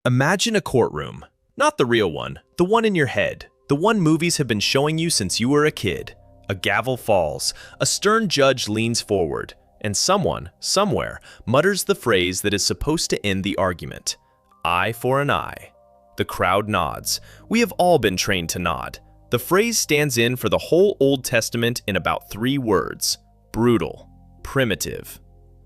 Imagine a courtroom. Not the real one, the one in your head, the one movies have been showing you since you were a kid. A gavel falls, a stern judge leans forward, and someone, somewhere, mutters the phrase that is supposed to end the argument. Eye for an eye. The crowd nods. We have all been trained to nod. The phrase stands in for the whole Old Testament in about 3 words. Brutal. Primitive.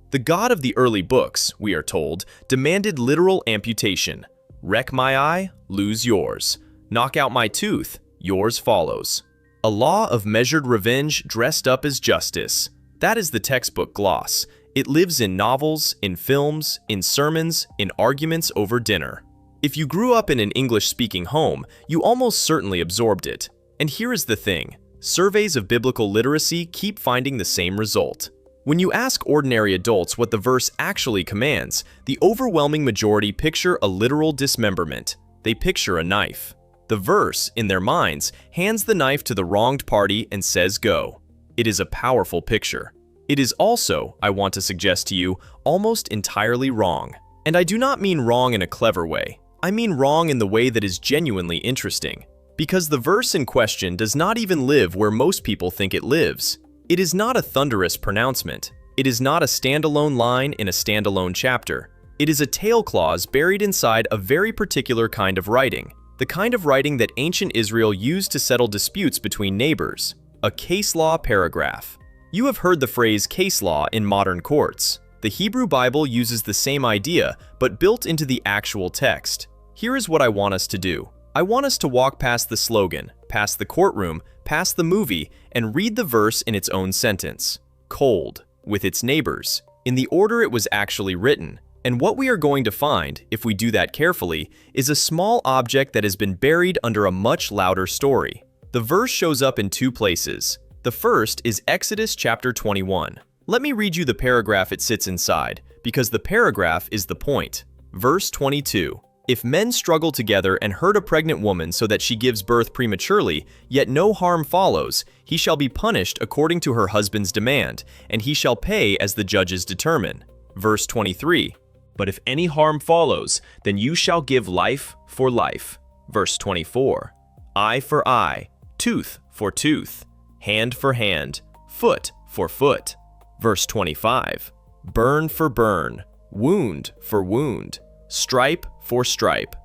The God of the early books, we are told, demanded literal amputation. Wreck my eye, lose yours. Knock out my tooth, yours follows. A law of measured revenge dressed up as justice. That is the textbook gloss. It lives in novels, in films, in sermons, in arguments over dinner. If you grew up in an English-speaking home, you almost certainly absorbed it. And here is the thing. Surveys of biblical literacy keep finding the same result. When you ask ordinary adults what the verse actually commands, the overwhelming majority picture a literal dismemberment. They picture a knife. The verse, in their minds, hands the knife to the wronged party and says go. It is a powerful picture. It is also, I want to suggest to you, almost entirely wrong. And I do not mean wrong in a clever way. I mean wrong in the way that is genuinely interesting. Because the verse in question does not even live where most people think it lives. It is not a thunderous pronouncement. It is not a standalone line in a standalone chapter. It is a tail clause buried inside a very particular kind of writing. The kind of writing that ancient Israel used to settle disputes between neighbors. A case law paragraph. You have heard the phrase case law in modern courts. The Hebrew Bible uses the same idea, but built into the actual text. Here is what I want us to do. I want us to walk past the slogan, past the courtroom, past the movie, and read the verse in its own sentence. Cold, with its neighbors, in the order it was actually written. And what we are going to find, if we do that carefully, is a small object that has been buried under a much louder story. The verse shows up in 2 places. The first is Exodus chapter 21. Let me read you the paragraph it sits inside, because the paragraph is the point. Verse 22. If men struggle together and hurt a pregnant woman so that she gives birth prematurely, yet no harm follows, he shall be punished according to her husband's demand, and he shall pay as the judges determine. Verse 23. But if any harm follows, then you shall give life for life. Verse 24. Eye for eye, tooth for tooth, hand for hand, foot for foot. Verse 25. Burn for burn, wound for wound, stripe for stripe.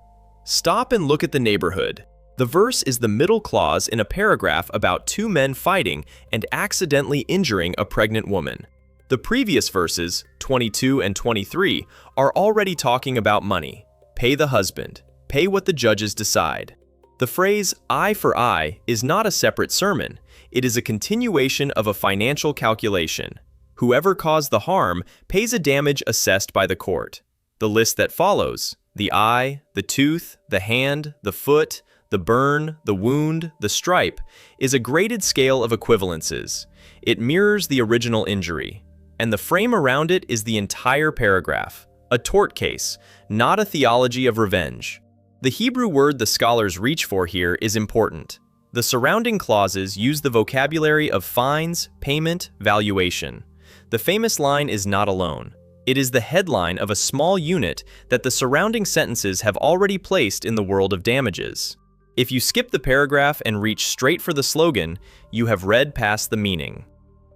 Stop and look at the neighborhood. The verse is the middle clause in a paragraph about 2 men fighting and accidentally injuring a pregnant woman. The previous verses, 22 and 23, are already talking about money. Pay the husband. Pay what the judges decide. The phrase eye for eye is not a separate sermon. It is a continuation of a financial calculation. Whoever caused the harm pays a damage assessed by the court. The list that follows, the eye, the tooth, the hand, the foot, the burn, the wound, the stripe, is a graded scale of equivalences. It mirrors the original injury. And the frame around it is the entire paragraph, a tort case, not a theology of revenge. The Hebrew word the scholars reach for here is important. The surrounding clauses use the vocabulary of fines, payment, valuation. The famous line is not alone. It is the headline of a small unit that the surrounding sentences have already placed in the world of damages. If you skip the paragraph and reach straight for the slogan, you have read past the meaning.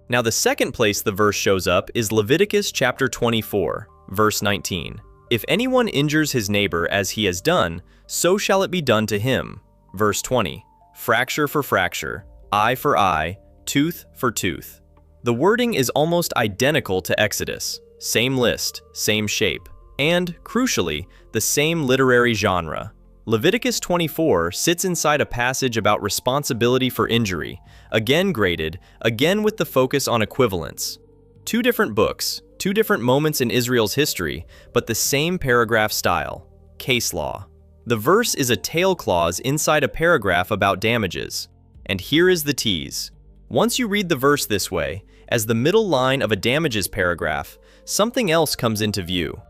Now the second place the verse shows up is Leviticus chapter 24, verse 19. If anyone injures his neighbor as he has done, so shall it be done to him. Verse 20. Fracture for fracture, eye for eye, tooth for tooth. The wording is almost identical to Exodus. Same list, same shape, and, crucially, the same literary genre. Leviticus 24 sits inside a passage about responsibility for injury, again graded, again with the focus on equivalence. 2 different books, 2 different moments in Israel's history, but the same paragraph style, case law. The verse is a tail clause inside a paragraph about damages. And here is the tease. Once you read the verse this way, as the middle line of a damages paragraph, something else comes into view.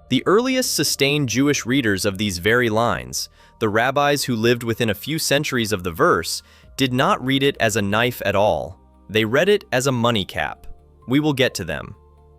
The earliest sustained Jewish readers of these very lines, the rabbis who lived within a few centuries of the verse, did not read it as a knife at all. They read it as a money cap. We will get to them.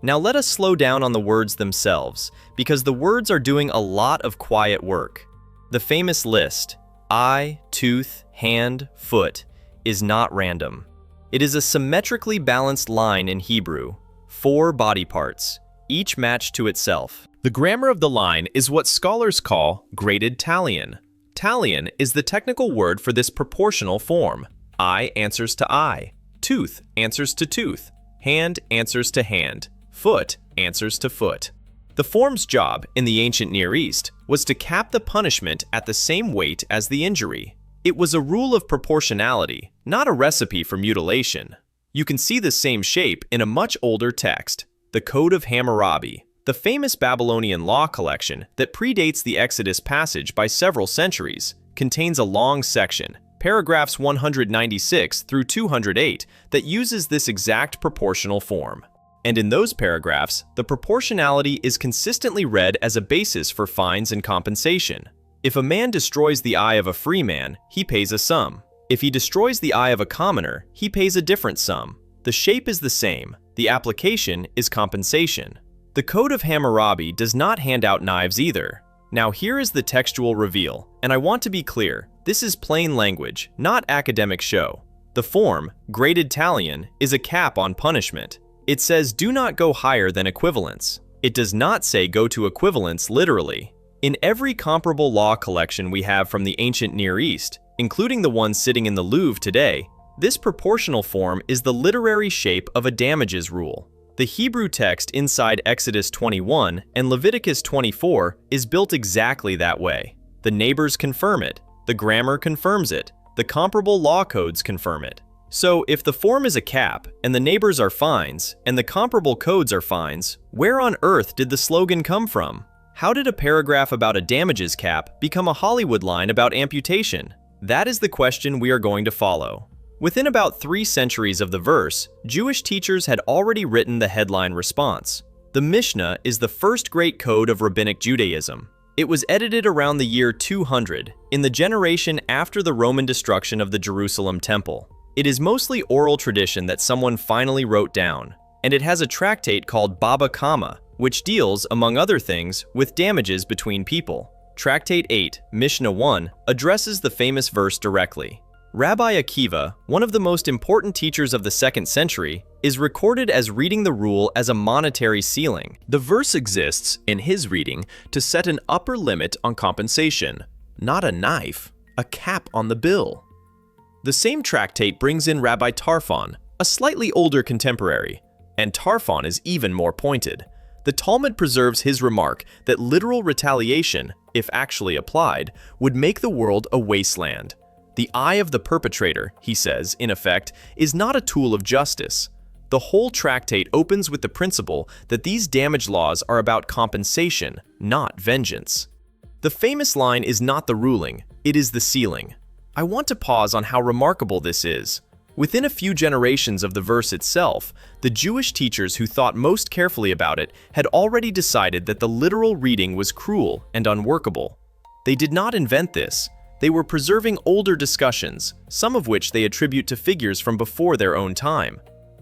Now let us slow down on the words themselves, because the words are doing a lot of quiet work. The famous list, eye, tooth, hand, foot, is not random. It is a symmetrically balanced line in Hebrew, 4 body parts, each matched to itself. The grammar of the line is what scholars call graded talion. Talion is the technical word for this proportional form. Eye answers to eye, tooth answers to tooth, hand answers to hand, foot answers to foot. The form's job in the ancient Near East was to cap the punishment at the same weight as the injury. It was a rule of proportionality, not a recipe for mutilation. You can see the same shape in a much older text, the Code of Hammurabi, the famous Babylonian law collection that predates the Exodus passage by several centuries, contains a long section, paragraphs 196 through 208, that uses this exact proportional form. And in those paragraphs, the proportionality is consistently read as a basis for fines and compensation. If a man destroys the eye of a free man, he pays a sum. If he destroys the eye of a commoner, he pays a different sum. The shape is the same. The application is compensation. The Code of Hammurabi does not hand out knives either. Now here is the textual reveal, and I want to be clear, this is plain language, not academic show. The form, graded talion, is a cap on punishment. It says do not go higher than equivalence. It does not say go to equivalence literally. In every comparable law collection we have from the ancient Near East, including the one sitting in the Louvre today, this proportional form is the literary shape of a damages rule. The Hebrew text inside Exodus 21 and Leviticus 24 is built exactly that way. The neighbors confirm it, the grammar confirms it, the comparable law codes confirm it. So if the form is a cap, and the neighbors are fines, and the comparable codes are fines, where on earth did the slogan come from? How did a paragraph about a damages cap become a Hollywood line about amputation? That is the question we are going to follow. Within about 3 centuries of the verse, Jewish teachers had already written the headline response. The Mishnah is the first great code of rabbinic Judaism. It was edited around the year 200, in the generation after the Roman destruction of the Jerusalem temple. It is mostly oral tradition that someone finally wrote down, and it has a tractate called Baba Kama, which deals, among other things, with damages between people. Tractate 8, Mishnah 1, addresses the famous verse directly. Rabbi Akiva, one of the most important teachers of the 2nd century, is recorded as reading the rule as a monetary ceiling. The verse exists, in his reading, to set an upper limit on compensation, not a knife, a cap on the bill. The same tractate brings in Rabbi Tarfon, a slightly older contemporary, and Tarfon is even more pointed. The Talmud preserves his remark that literal retaliation, if actually applied, would make the world a wasteland. The eye of the perpetrator, he says, in effect, is not a tool of justice. The whole tractate opens with the principle that these damage laws are about compensation, not vengeance. The famous line is not the ruling, it is the ceiling. I want to pause on how remarkable this is. Within a few generations of the verse itself, the Jewish teachers who thought most carefully about it had already decided that the literal reading was cruel and unworkable. They did not invent this. They were preserving older discussions, some of which they attribute to figures from before their own time.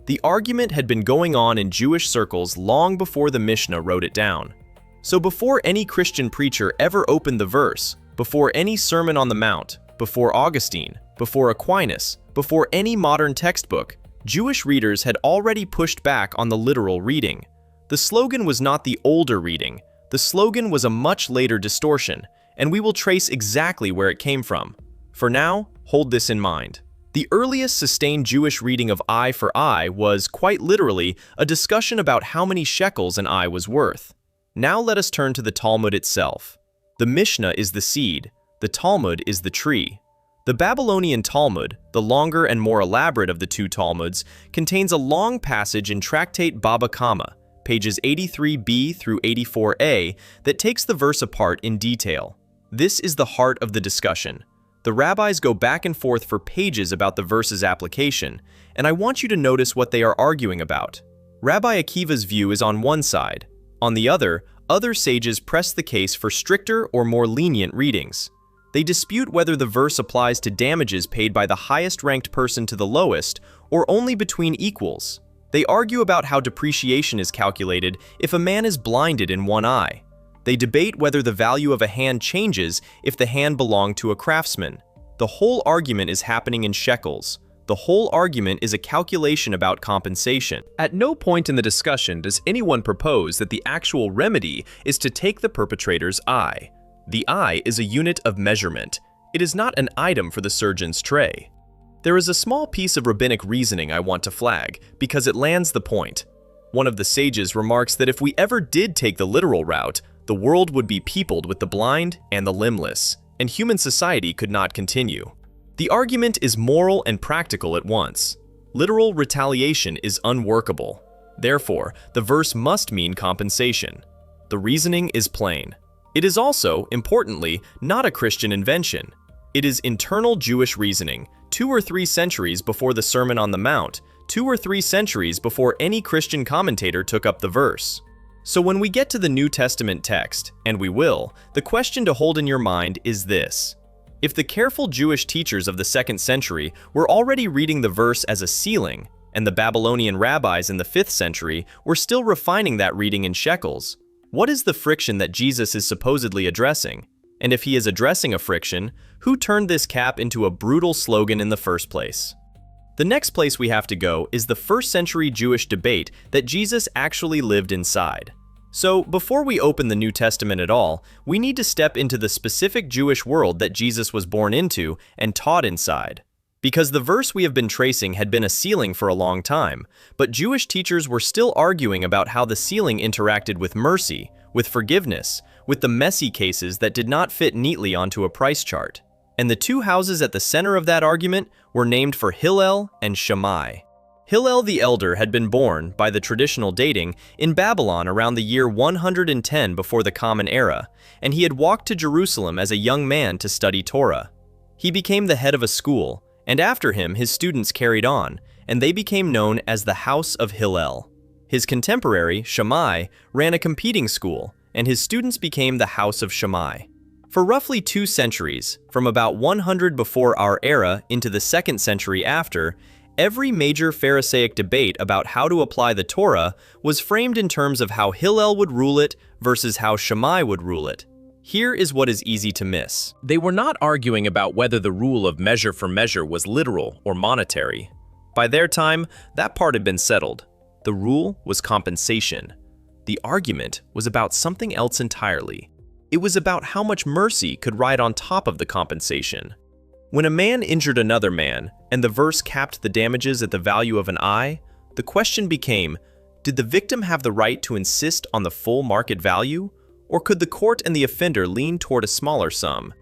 The argument had been going on in Jewish circles long before the Mishnah wrote it down. So before any Christian preacher ever opened the verse, before any Sermon on the Mount, before Augustine, before Aquinas, before any modern textbook, Jewish readers had already pushed back on the literal reading. The slogan was not the older reading. The slogan was a much later distortion, and we will trace exactly where it came from. For now, hold this in mind. The earliest sustained Jewish reading of eye for eye was, quite literally, a discussion about how many shekels an eye was worth. Now let us turn to the Talmud itself. The Mishnah is the seed, the Talmud is the tree. The Babylonian Talmud, the longer and more elaborate of the two Talmuds, contains a long passage in Tractate Baba Kama, pages 83b through 84a, that takes the verse apart in detail. This is the heart of the discussion. The rabbis go back and forth for pages about the verse's application, and I want you to notice what they are arguing about. Rabbi Akiva's view is on one side. On the other sages press the case for stricter or more lenient readings. They dispute whether the verse applies to damages paid by the highest-ranked person to the lowest, or only between equals. They argue about how depreciation is calculated if a man is blinded in one eye. They debate whether the value of a hand changes if the hand belonged to a craftsman. The whole argument is happening in shekels. The whole argument is a calculation about compensation. At no point in the discussion does anyone propose that the actual remedy is to take the perpetrator's eye. The eye is a unit of measurement. It is not an item for the surgeon's tray. There is a small piece of rabbinic reasoning I want to flag because it lands the point. One of the sages remarks that if we ever did take the literal route, the world would be peopled with the blind and the limbless, and human society could not continue. The argument is moral and practical at once. Literal retaliation is unworkable. Therefore, the verse must mean compensation. The reasoning is plain. It is also, importantly, not a Christian invention. It is internal Jewish reasoning, 2 or 3 centuries before the Sermon on the Mount, 2 or 3 centuries before any Christian commentator took up the verse. So when we get to the New Testament text, and we will, the question to hold in your mind is this. If the careful Jewish teachers of the 2nd century were already reading the verse as a ceiling, and the Babylonian rabbis in the 5th century were still refining that reading in shekels, what is the friction that Jesus is supposedly addressing? And if he is addressing a friction, who turned this cap into a brutal slogan in the first place? The next place we have to go is the 1st century Jewish debate that Jesus actually lived inside. So, before we open the New Testament at all, we need to step into the specific Jewish world that Jesus was born into and taught inside. Because the verse we have been tracing had been a ceiling for a long time, but Jewish teachers were still arguing about how the ceiling interacted with mercy, with forgiveness, with the messy cases that did not fit neatly onto a price chart. And the 2 houses at the center of that argument were named for Hillel and Shammai. Hillel the Elder had been born, by the traditional dating, in Babylon around the year 110 before the Common Era, and he had walked to Jerusalem as a young man to study Torah. He became the head of a school, and after him his students carried on, and they became known as the House of Hillel. His contemporary, Shammai, ran a competing school, and his students became the House of Shammai. For roughly 2 centuries, from about 100 before our era into the 2nd century after, every major Pharisaic debate about how to apply the Torah was framed in terms of how Hillel would rule it versus how Shammai would rule it. Here is what is easy to miss. They were not arguing about whether the rule of measure for measure was literal or monetary. By their time, that part had been settled. The rule was compensation. The argument was about something else entirely. It was about how much mercy could ride on top of the compensation. When a man injured another man, and the verse capped the damages at the value of an eye, the question became, did the victim have the right to insist on the full market value, or could the court and the offender lean toward a smaller sum?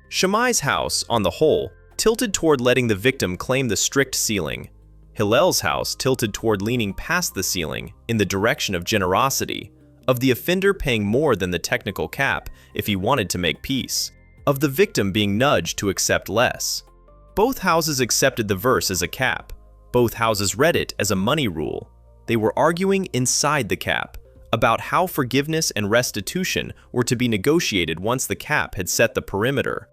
Shammai's house, on the whole, tilted toward letting the victim claim the strict ceiling. Hillel's house tilted toward leaning past the ceiling in the direction of generosity, of the offender paying more than the technical cap if he wanted to make peace, of the victim being nudged to accept less. Both houses accepted the verse as a cap. Both houses read it as a money rule. They were arguing inside the cap, about how forgiveness and restitution were to be negotiated once the cap had set the perimeter.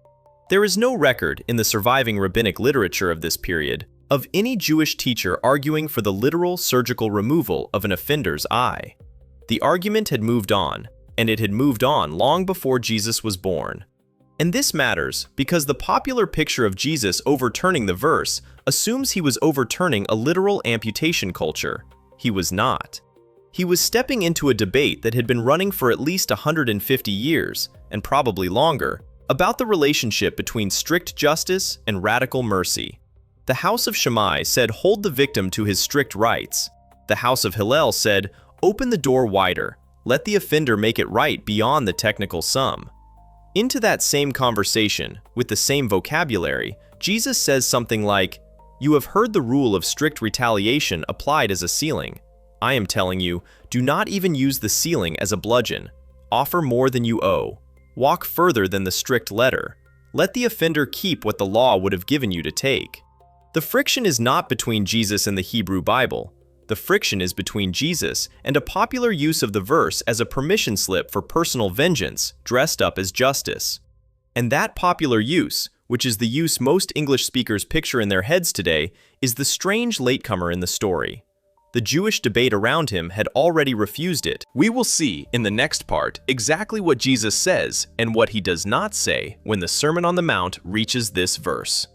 There is no record in the surviving rabbinic literature of this period of any Jewish teacher arguing for the literal surgical removal of an offender's eye. The argument had moved on, and it had moved on long before Jesus was born. And this matters because the popular picture of Jesus overturning the verse assumes he was overturning a literal amputation culture. He was not. He was stepping into a debate that had been running for at least 150 years, and probably longer, about the relationship between strict justice and radical mercy. The House of Shammai said hold the victim to his strict rights. The House of Hillel said open the door wider, let the offender make it right beyond the technical sum. Into that same conversation, with the same vocabulary, Jesus says something like, "You have heard the rule of strict retaliation applied as a ceiling. I am telling you, do not even use the ceiling as a bludgeon. Offer more than you owe. Walk further than the strict letter. Let the offender keep what the law would have given you to take." The friction is not between Jesus and the Hebrew Bible. The friction is between Jesus and a popular use of the verse as a permission slip for personal vengeance, dressed up as justice. And that popular use, which is the use most English speakers picture in their heads today, is the strange latecomer in the story. The Jewish debate around him had already refused it. We will see in the next part exactly what Jesus says and what he does not say when the Sermon on the Mount reaches this verse.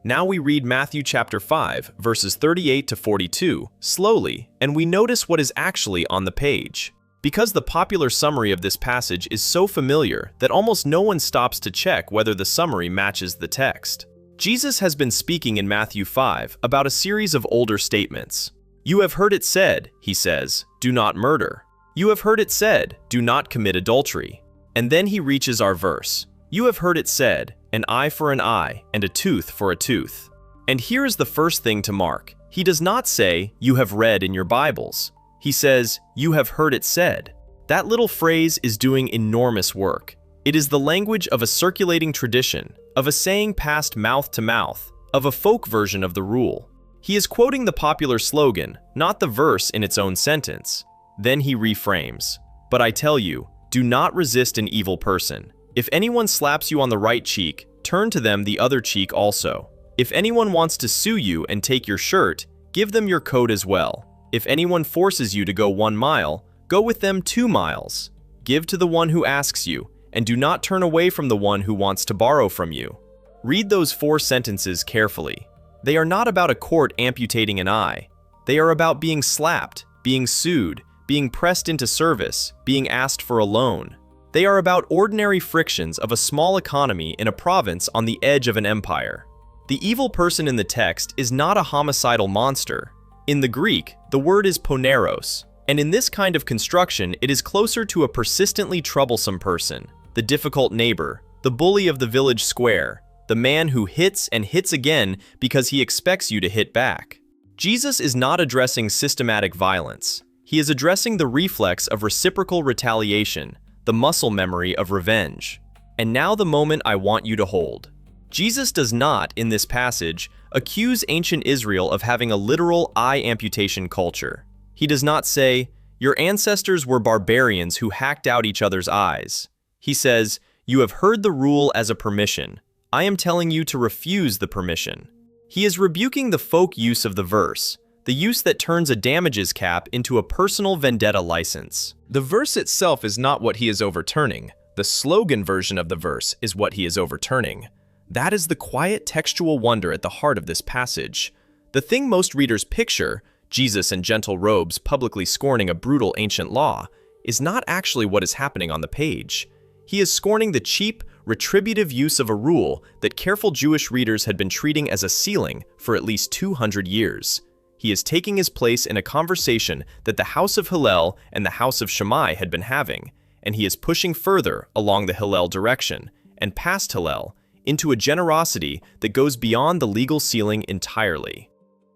Now we read Matthew chapter 5, verses 38 to 42, slowly, and we notice what is actually on the page. Because the popular summary of this passage is so familiar that almost no one stops to check whether the summary matches the text. Jesus has been speaking in Matthew 5 about a series of older statements. You have heard it said, he says, do not murder. You have heard it said, do not commit adultery. And then he reaches our verse. You have heard it said, an eye for an eye and a tooth for a tooth. And here is the first thing to mark. He does not say, you have read in your Bibles. He says, you have heard it said. That little phrase is doing enormous work. It is the language of a circulating tradition, of a saying passed mouth to mouth, of a folk version of the rule. He is quoting the popular slogan, not the verse in its own sentence. Then he reframes, but I tell you, do not resist an evil person. If anyone slaps you on the right cheek, turn to them the other cheek also. If anyone wants to sue you and take your shirt, give them your coat as well. If anyone forces you to go 1 mile, go with them 2 miles. Give to the one who asks you, and do not turn away from the one who wants to borrow from you. Read those 4 sentences carefully. They are not about a court amputating an eye. They are about being slapped, being sued, being pressed into service, being asked for a loan. They are about ordinary frictions of a small economy in a province on the edge of an empire. The evil person in the text is not a homicidal monster. In the Greek, the word is poneros, and in this kind of construction, it is closer to a persistently troublesome person, the difficult neighbor, the bully of the village square, the man who hits and hits again because he expects you to hit back. Jesus is not addressing systematic violence. He is addressing the reflex of reciprocal retaliation, the muscle memory of revenge. And now the moment I want you to hold. Jesus does not, in this passage, accuse ancient Israel of having a literal eye amputation culture. He does not say, your ancestors were barbarians who hacked out each other's eyes. He says, you have heard the rule as a permission. I am telling you to refuse the permission. He is rebuking the folk use of the verse, the use that turns a damages cap into a personal vendetta license. The verse itself is not what he is overturning. The slogan version of the verse is what he is overturning. That is the quiet textual wonder at the heart of this passage. The thing most readers picture, Jesus in gentle robes publicly scorning a brutal ancient law, is not actually what is happening on the page. He is scorning the cheap, retributive use of a rule that careful Jewish readers had been treating as a ceiling for at least 200 years. He is taking his place in a conversation that the house of Hillel and the house of Shammai had been having, and he is pushing further along the Hillel direction, and past Hillel, into a generosity that goes beyond the legal ceiling entirely.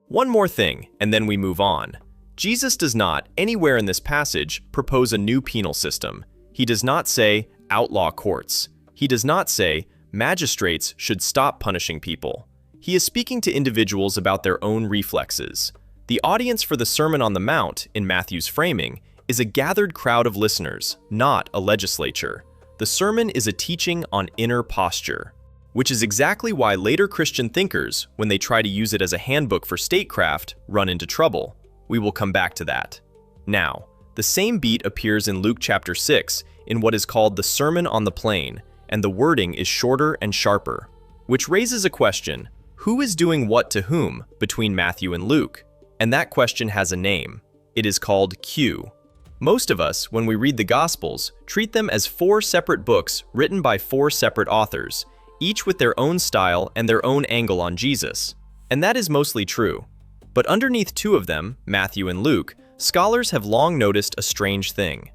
One more thing, and then we move on. Jesus does not, anywhere in this passage, propose a new penal system. He does not say, outlaw courts. He does not say, magistrates should stop punishing people. He is speaking to individuals about their own reflexes. The audience for the Sermon on the Mount, in Matthew's framing, is a gathered crowd of listeners, not a legislature. The sermon is a teaching on inner posture, which is exactly why later Christian thinkers, when they try to use it as a handbook for statecraft, run into trouble. We will come back to that. Now, the same beat appears in Luke chapter 6 in what is called the Sermon on the Plain, and the wording is shorter and sharper, which raises a question: who is doing what to whom between Matthew and Luke? And that question has a name. It is called Q. Most of us, when we read the Gospels, treat them as 4 separate books written by 4 separate authors, each with their own style and their own angle on Jesus. And that is mostly true. But underneath 2 of them, Matthew and Luke, scholars have long noticed a strange thing.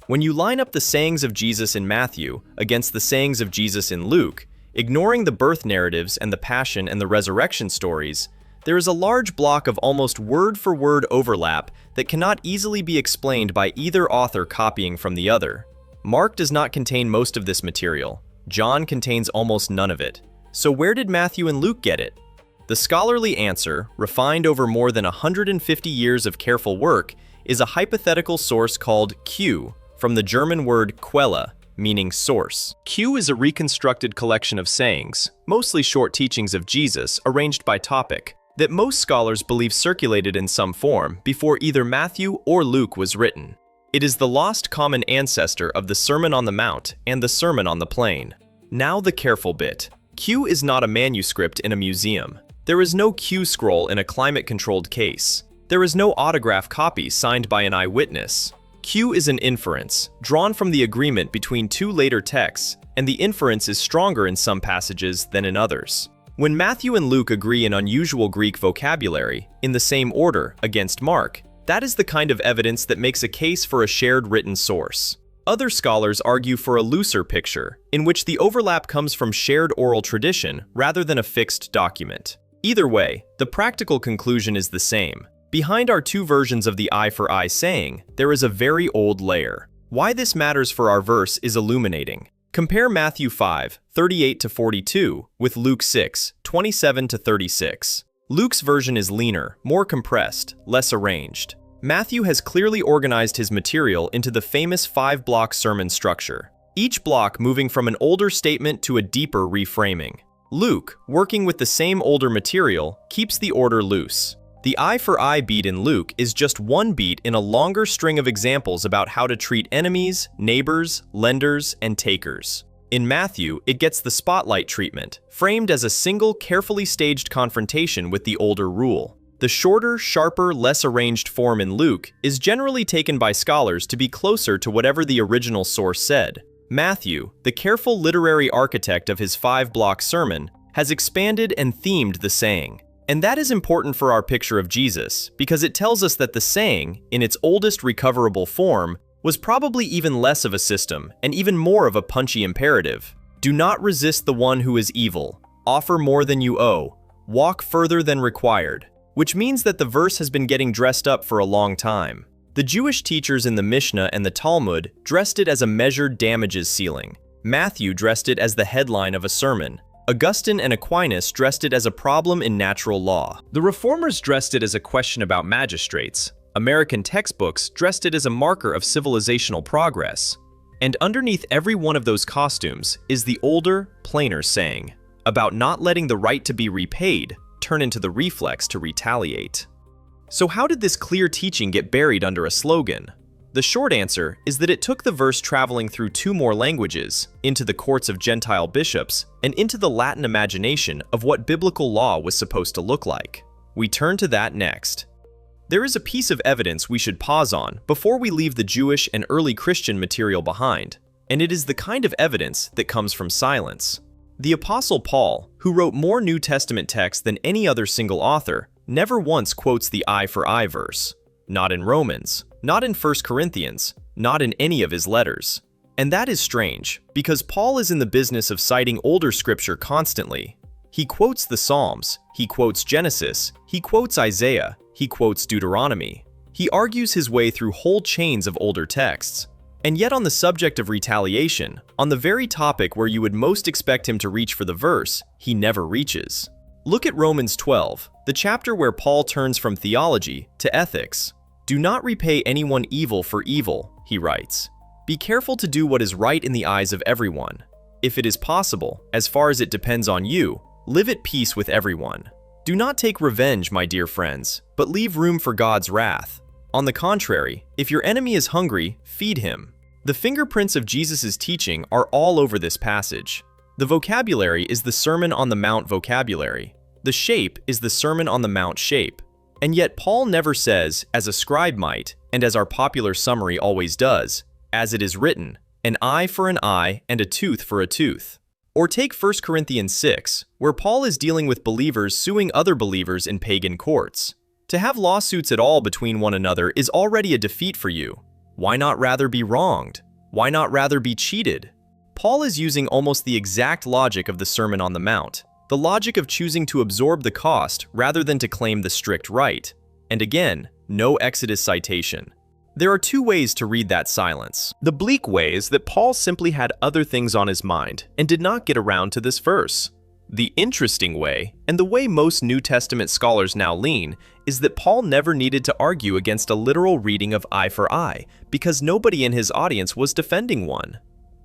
When you line up the sayings of Jesus in Matthew against the sayings of Jesus in Luke, ignoring the birth narratives and the passion and the resurrection stories, there is a large block of almost word-for-word overlap that cannot easily be explained by either author copying from the other. Mark does not contain most of this material. John contains almost none of it. So where did Matthew and Luke get it? The scholarly answer, refined over more than 150 years of careful work, is a hypothetical source called Q, from the German word Quelle, meaning source. Q is a reconstructed collection of sayings, mostly short teachings of Jesus, arranged by topic. that most scholars believe circulated in some form before either Matthew or Luke was written. It is the lost common ancestor of the Sermon on the Mount and the Sermon on the Plain. Now the careful bit. Q is not a manuscript in a museum. There is no Q scroll in a climate-controlled case. There is no autograph copy signed by an eyewitness. Q is an inference, drawn from the agreement between two later texts, and the inference is stronger in some passages than in others. When Matthew and Luke agree in unusual Greek vocabulary, in the same order, against Mark, that is the kind of evidence that makes a case for a shared written source. Other scholars argue for a looser picture, in which the overlap comes from shared oral tradition rather than a fixed document. Either way, the practical conclusion is the same. Behind our two versions of the eye for eye saying, there is a very old layer. Why this matters for our verse is illuminating. Compare Matthew 5:38-42 with Luke 6:27-36. Luke's version is leaner, more compressed, less arranged. Matthew has clearly organized his material into the famous 5-block sermon structure, each block moving from an older statement to a deeper reframing. Luke, working with the same older material, keeps the order loose. The eye for eye beat in Luke is just one beat in a longer string of examples about how to treat enemies, neighbors, lenders, and takers. In Matthew, it gets the spotlight treatment, framed as a single, carefully staged confrontation with the older rule. The shorter, sharper, less arranged form in Luke is generally taken by scholars to be closer to whatever the original source said. Matthew, the careful literary architect of his 5-block sermon, has expanded and themed the saying. And that is important for our picture of Jesus, because it tells us that the saying, in its oldest recoverable form, was probably even less of a system and even more of a punchy imperative. Do not resist the one who is evil. Offer more than you owe. Walk further than required. Which means that the verse has been getting dressed up for a long time. The Jewish teachers in the Mishnah and the Talmud dressed it as a measured damages ceiling. Matthew dressed it as the headline of a sermon. Augustine and Aquinas dressed it as a problem in natural law. The Reformers dressed it as a question about magistrates. American textbooks dressed it as a marker of civilizational progress. And underneath every one of those costumes is the older, plainer saying about not letting the right to be repaid turn into the reflex to retaliate. So how did this clear teaching get buried under a slogan? The short answer is that it took the verse traveling through 2 more languages, into the courts of Gentile bishops, and into the Latin imagination of what biblical law was supposed to look like. We turn to that next. There is a piece of evidence we should pause on before we leave the Jewish and early Christian material behind, and it is the kind of evidence that comes from silence. The Apostle Paul, who wrote more New Testament texts than any other single author, never once quotes the eye for eye verse. Not in Romans, not in 1 Corinthians, not in any of his letters. And that is strange, because Paul is in the business of citing older scripture constantly. He quotes the Psalms, he quotes Genesis, he quotes Isaiah, he quotes Deuteronomy. He argues his way through whole chains of older texts. And yet on the subject of retaliation, on the very topic where you would most expect him to reach for the verse, he never reaches. Look at Romans 12, the chapter where Paul turns from theology to ethics. Do not repay anyone evil for evil, he writes. Be careful to do what is right in the eyes of everyone. If it is possible, as far as it depends on you, live at peace with everyone. Do not take revenge, my dear friends, but leave room for God's wrath. On the contrary, if your enemy is hungry, feed him. The fingerprints of Jesus' teaching are all over this passage. The vocabulary is the Sermon on the Mount vocabulary. The shape is the Sermon on the Mount shape. And yet Paul never says, as a scribe might, and as our popular summary always does, as it is written, an eye for an eye and a tooth for a tooth. Or take 1 Corinthians 6, where Paul is dealing with believers suing other believers in pagan courts. To have lawsuits at all between one another is already a defeat for you. Why not rather be wronged? Why not rather be cheated? Paul is using almost the exact logic of the Sermon on the Mount, the logic of choosing to absorb the cost rather than to claim the strict right. And again, no Exodus citation. There are 2 ways to read that silence. The bleak way is that Paul simply had other things on his mind and did not get around to this verse. The interesting way, and the way most New Testament scholars now lean, is that Paul never needed to argue against a literal reading of eye for eye, because nobody in his audience was defending one.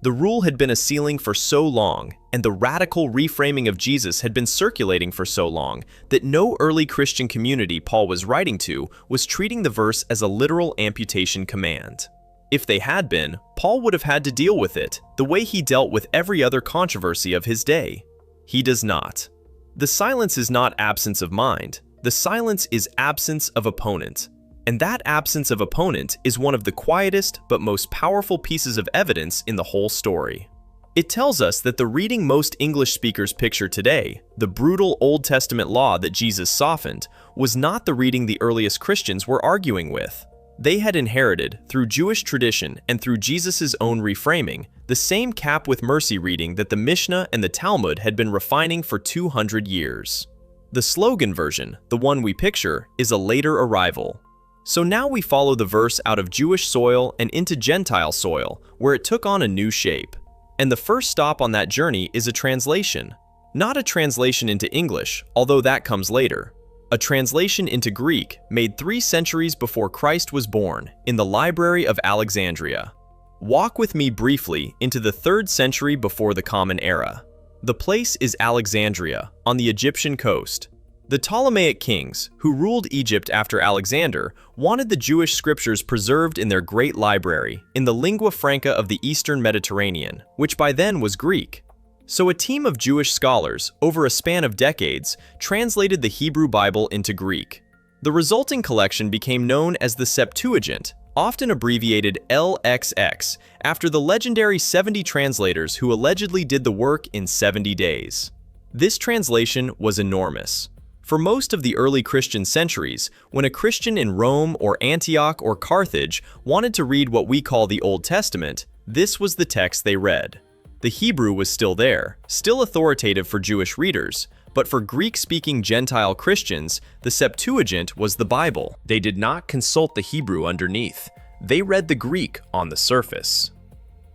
The rule had been a ceiling for so long, and the radical reframing of Jesus had been circulating for so long, that no early Christian community Paul was writing to was treating the verse as a literal amputation command. If they had been, Paul would have had to deal with it, the way he dealt with every other controversy of his day. He does not. The silence is not absence of mind. The silence is absence of opponent. And that absence of opponent is one of the quietest but most powerful pieces of evidence in the whole story. It tells us that the reading most English speakers picture today, the brutal Old Testament law that Jesus softened, was not the reading the earliest Christians were arguing with. They had inherited, through Jewish tradition and through Jesus' own reframing, the same cap with mercy reading that the Mishnah and the Talmud had been refining for 200 years. The slogan version, the one we picture, is a later arrival. So now we follow the verse out of Jewish soil and into Gentile soil, where it took on a new shape. And the first stop on that journey is a translation. Not a translation into English, although that comes later. A translation into Greek made 3 centuries before Christ was born in the Library of Alexandria. Walk with me briefly into the 3rd century before the Common Era. The place is Alexandria, on the Egyptian coast. The Ptolemaic kings, who ruled Egypt after Alexander, wanted the Jewish scriptures preserved in their great library, in the lingua franca of the Eastern Mediterranean, which by then was Greek. So a team of Jewish scholars, over a span of decades, translated the Hebrew Bible into Greek. The resulting collection became known as the Septuagint, often abbreviated LXX, after the legendary 70 translators who allegedly did the work in 70 days. This translation was enormous. For most of the early Christian centuries, when a Christian in Rome or Antioch or Carthage wanted to read what we call the Old Testament, this was the text they read. The Hebrew was still there, still authoritative for Jewish readers, but for Greek-speaking Gentile Christians, the Septuagint was the Bible. They did not consult the Hebrew underneath. They read the Greek on the surface.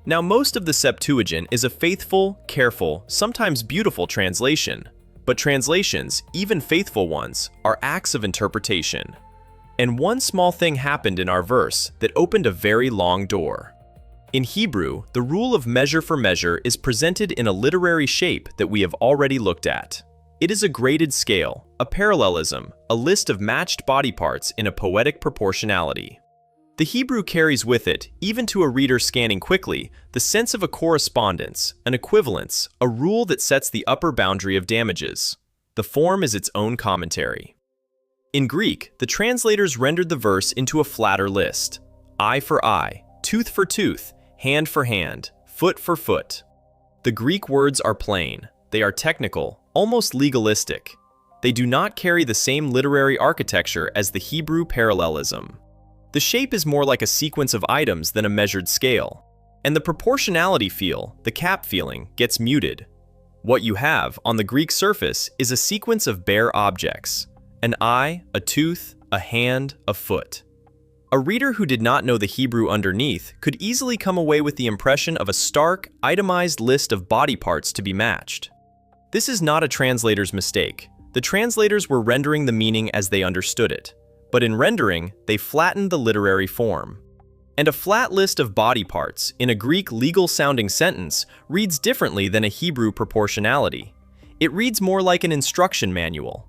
Now, most of the Septuagint is a faithful, careful, sometimes beautiful translation. But translations, even faithful ones, are acts of interpretation. And one small thing happened in our verse that opened a very long door. In Hebrew, the rule of measure for measure is presented in a literary shape that we have already looked at. It is a graded scale, a parallelism, a list of matched body parts in a poetic proportionality. The Hebrew carries with it, even to a reader scanning quickly, the sense of a correspondence, an equivalence, a rule that sets the upper boundary of damages. The form is its own commentary. In Greek, the translators rendered the verse into a flatter list. Eye for eye, tooth for tooth, hand for hand, foot for foot. The Greek words are plain. They are technical, almost legalistic. They do not carry the same literary architecture as the Hebrew parallelism. The shape is more like a sequence of items than a measured scale. And the proportionality feel, the cap feeling, gets muted. What you have on the Greek surface is a sequence of bare objects: an eye, a tooth, a hand, a foot. A reader who did not know the Hebrew underneath could easily come away with the impression of a stark, itemized list of body parts to be matched. This is not a translator's mistake. The translators were rendering the meaning as they understood it. But in rendering, they flattened the literary form. And a flat list of body parts in a Greek legal-sounding sentence reads differently than a Hebrew proportionality. It reads more like an instruction manual.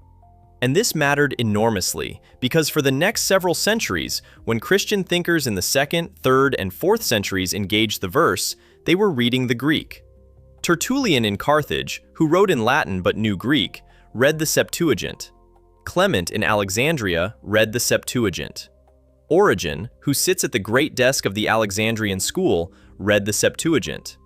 And this mattered enormously, because for the next several centuries, when Christian thinkers in the 2nd, 3rd, and 4th centuries engaged the verse, they were reading the Greek. Tertullian in Carthage, who wrote in Latin but knew Greek, read the Septuagint. Clement in Alexandria read the Septuagint. Origen, who sits at the great desk of the Alexandrian school, read the Septuagint.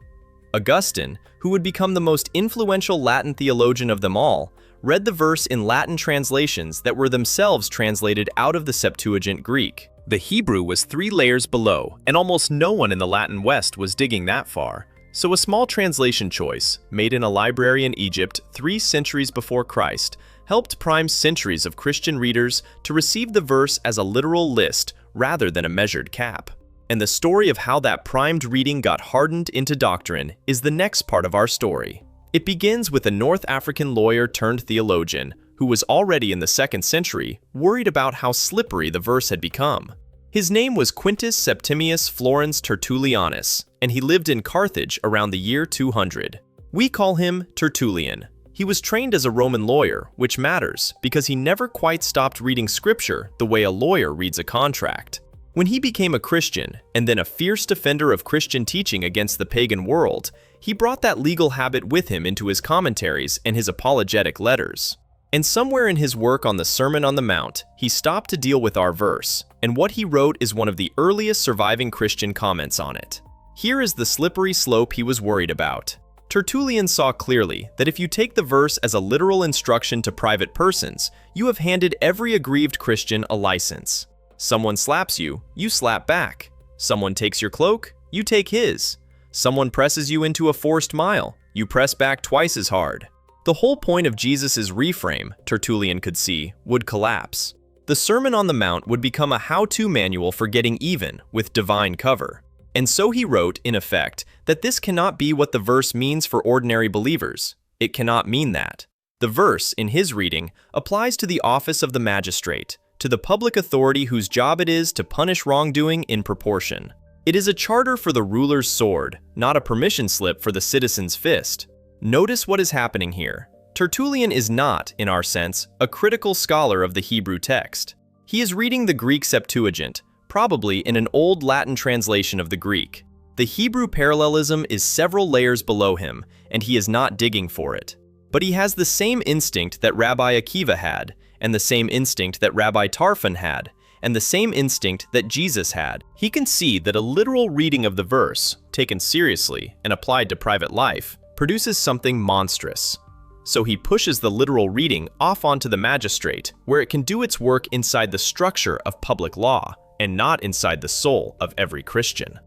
Augustine, who would become the most influential Latin theologian of them all, read the verse in Latin translations that were themselves translated out of the Septuagint Greek. The Hebrew was 3 layers below, and almost no one in the Latin West was digging that far. So a small translation choice, made in a library in Egypt 3 centuries before Christ, helped prime centuries of Christian readers to receive the verse as a literal list rather than a measured cap. And the story of how that primed reading got hardened into doctrine is the next part of our story. It begins with a North African lawyer turned theologian who was already in the 2nd century worried about how slippery the verse had become. His name was Quintus Septimius Florens Tertullianus, and he lived in Carthage around the year 200. We call him Tertullian. He was trained as a Roman lawyer, which matters because he never quite stopped reading scripture the way a lawyer reads a contract. When he became a Christian, and then a fierce defender of Christian teaching against the pagan world, he brought that legal habit with him into his commentaries and his apologetic letters. And somewhere in his work on the Sermon on the Mount, he stopped to deal with our verse, and what he wrote is one of the earliest surviving Christian comments on it. Here is the slippery slope he was worried about. Tertullian saw clearly that if you take the verse as a literal instruction to private persons, you have handed every aggrieved Christian a license. Someone slaps you, you slap back. Someone takes your cloak, you take his. Someone presses you into a forced mile, you press back twice as hard. The whole point of Jesus's reframe, Tertullian could see, would collapse. The Sermon on the Mount would become a how-to manual for getting even with divine cover. And so he wrote, in effect, that this cannot be what the verse means for ordinary believers. It cannot mean that. The verse, in his reading, applies to the office of the magistrate, to the public authority whose job it is to punish wrongdoing in proportion. It is a charter for the ruler's sword, not a permission slip for the citizen's fist. Notice what is happening here. Tertullian is not, in our sense, a critical scholar of the Hebrew text. He is reading the Greek Septuagint, probably in an old Latin translation of the Greek. The Hebrew parallelism is several layers below him, and he is not digging for it. But he has the same instinct that Rabbi Akiva had, and the same instinct that Rabbi Tarfon had, and the same instinct that Jesus had. He can see that a literal reading of the verse, taken seriously and applied to private life, produces something monstrous. So he pushes the literal reading off onto the magistrate, where it can do its work inside the structure of public law, and not inside the soul of every Christian.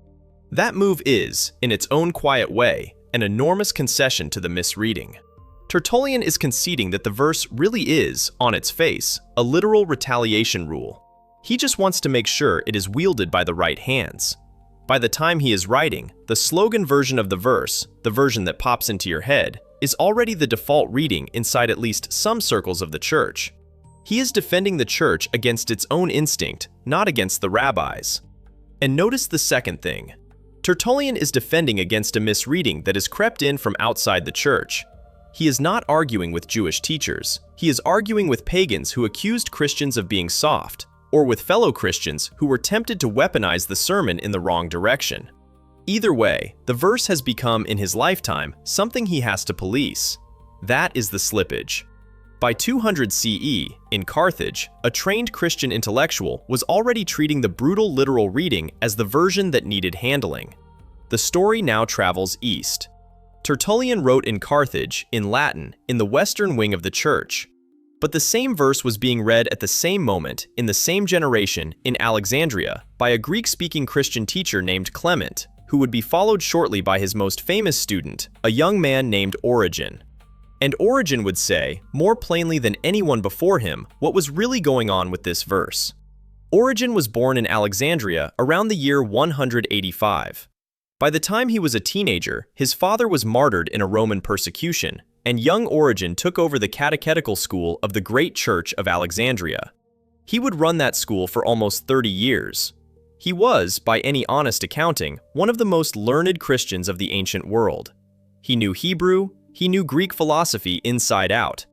That move is, in its own quiet way, an enormous concession to the misreading. Tertullian is conceding that the verse really is, on its face, a literal retaliation rule. He just wants to make sure it is wielded by the right hands. By the time he is writing, the slogan version of the verse, the version that pops into your head, is already the default reading inside at least some circles of the church. He is defending the church against its own instinct, not against the rabbis. And notice the second thing. Tertullian is defending against a misreading that has crept in from outside the church. He is not arguing with Jewish teachers. He is arguing with pagans who accused Christians of being soft, or with fellow Christians who were tempted to weaponize the sermon in the wrong direction. Either way, the verse has become, in his lifetime, something he has to police. That is the slippage. By 200 CE, in Carthage, a trained Christian intellectual was already treating the brutal literal reading as the version that needed handling. The story now travels east. Tertullian wrote in Carthage, in Latin, in the western wing of the church. But the same verse was being read at the same moment, in the same generation, in Alexandria, by a Greek-speaking Christian teacher named Clement, who would be followed shortly by his most famous student, a young man named Origen. And Origen would say, more plainly than anyone before him, what was really going on with this verse. Origen was born in Alexandria around the year 185. By the time he was a teenager, his father was martyred in a Roman persecution, and young Origen took over the catechetical school of the Great Church of Alexandria. He would run that school for almost 30 years. He was, by any honest accounting, one of the most learned Christians of the ancient world. He knew Hebrew, he knew Greek philosophy inside out.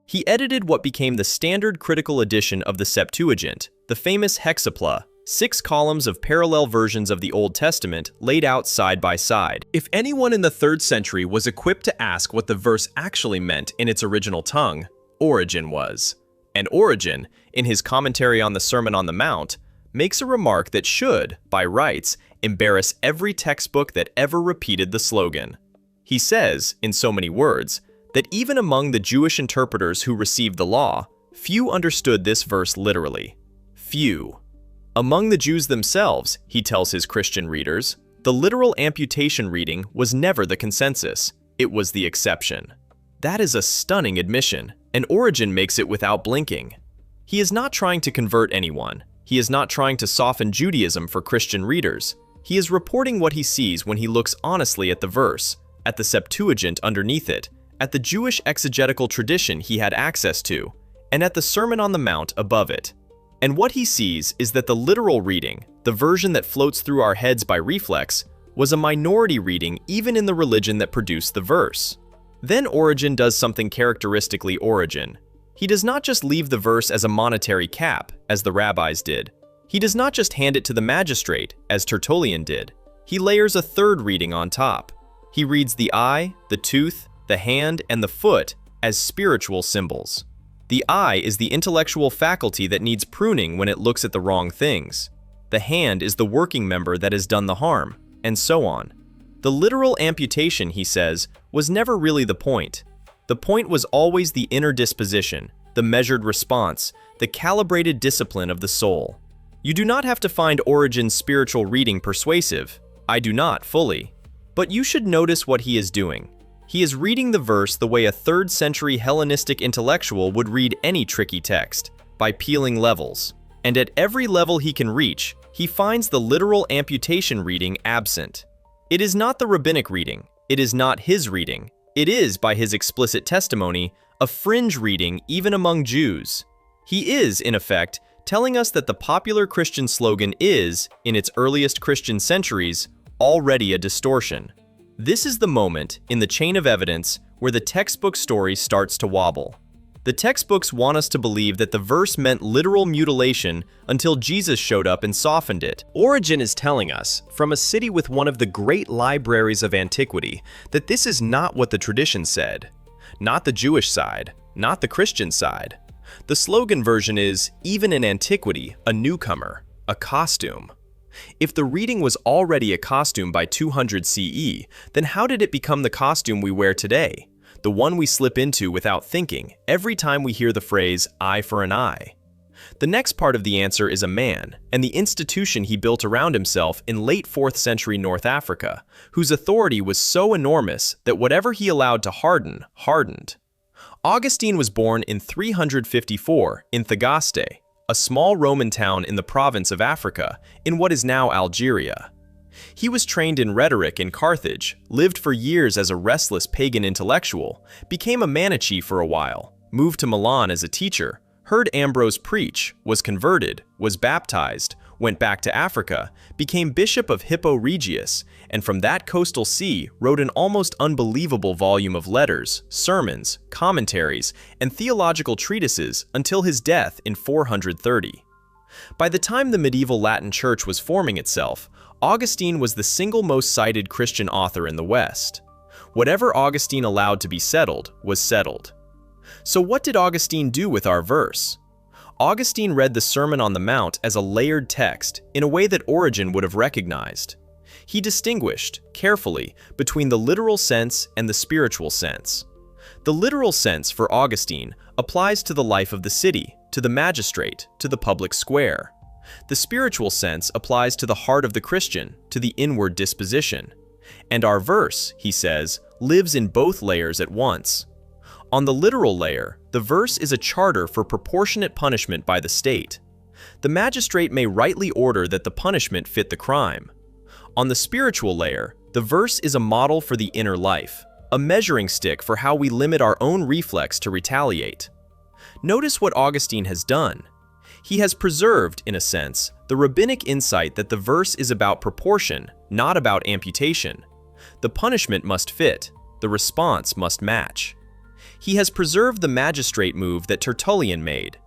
He edited what became the standard critical edition of the Septuagint, the famous hexapla, 6 columns of parallel versions of the Old Testament laid out side by side. If anyone in the 3rd century was equipped to ask what the verse actually meant in its original tongue, Origen was. And Origen, in his commentary on the Sermon on the Mount, makes a remark that should, by rights, embarrass every textbook that ever repeated the slogan. He says, in so many words, that even among the Jewish interpreters who received the law, few understood this verse literally. Few. Among the Jews themselves, he tells his Christian readers, the literal amputation reading was never the consensus, it was the exception. That is a stunning admission, and Origen makes it without blinking. He is not trying to convert anyone. He is not trying to soften Judaism for Christian readers. He is reporting what he sees when he looks honestly at the verse, at the Septuagint underneath it, at the Jewish exegetical tradition he had access to, and at the Sermon on the Mount above it. And what he sees is that the literal reading, the version that floats through our heads by reflex, was a minority reading even in the religion that produced the verse. Then Origen does something characteristically Origen. He does not just leave the verse as a monetary cap, as the rabbis did. He does not just hand it to the magistrate, as Tertullian did. He layers a third reading on top. He reads the eye, the tooth, the hand, and the foot as spiritual symbols. The eye is the intellectual faculty that needs pruning when it looks at the wrong things. The hand is the working member that has done the harm, and so on. The literal amputation, he says, was never really the point. The point was always the inner disposition, the measured response, the calibrated discipline of the soul. You do not have to find Origen's spiritual reading persuasive. I do not fully. But you should notice what he is doing. He is reading the verse the way a 3rd century Hellenistic intellectual would read any tricky text, by peeling levels. And at every level he can reach, he finds the literal amputation reading absent. It is not the rabbinic reading. It is not his reading. It is, by his explicit testimony, a fringe reading even among Jews. He is, in effect, telling us that the popular Christian slogan is, in its earliest Christian centuries, already a distortion. This is the moment, in the chain of evidence, where the textbook story starts to wobble. The textbooks want us to believe that the verse meant literal mutilation until Jesus showed up and softened it. Origen is telling us, from a city with one of the great libraries of antiquity, that this is not what the tradition said. Not the Jewish side, not the Christian side. The slogan version is, even in antiquity, a newcomer, a costume. If the reading was already a costume by 200 CE, then how did it become the costume we wear today? The one we slip into without thinking every time we hear the phrase, eye for an eye. The next part of the answer is a man, and the institution he built around himself in late 4th century North Africa, whose authority was so enormous that whatever he allowed to harden, hardened. Augustine was born in 354 in Thagaste, a small Roman town in the province of Africa, in what is now Algeria. He was trained in rhetoric in Carthage, lived for years as a restless pagan intellectual, became a Manichee for a while, moved to Milan as a teacher, heard Ambrose preach, was converted, was baptized, went back to Africa, became Bishop of Hippo Regius, and from that coastal see wrote an almost unbelievable volume of letters, sermons, commentaries, and theological treatises until his death in 430. By the time the medieval Latin Church was forming itself, Augustine was the single most cited Christian author in the West. Whatever Augustine allowed to be settled was settled. So what did Augustine do with our verse? Augustine read the Sermon on the Mount as a layered text in a way that Origen would have recognized. He distinguished, carefully, between the literal sense and the spiritual sense. The literal sense for Augustine applies to the life of the city, to the magistrate, to the public square. The spiritual sense applies to the heart of the Christian, to the inward disposition. And our verse, he says, lives in both layers at once. On the literal layer, the verse is a charter for proportionate punishment by the state. The magistrate may rightly order that the punishment fit the crime. On the spiritual layer, the verse is a model for the inner life, a measuring stick for how we limit our own reflex to retaliate. Notice what Augustine has done. He has preserved, in a sense, the rabbinic insight that the verse is about proportion, not about amputation. The punishment must fit, the response must match. He has preserved the magistrate move that Tertullian made.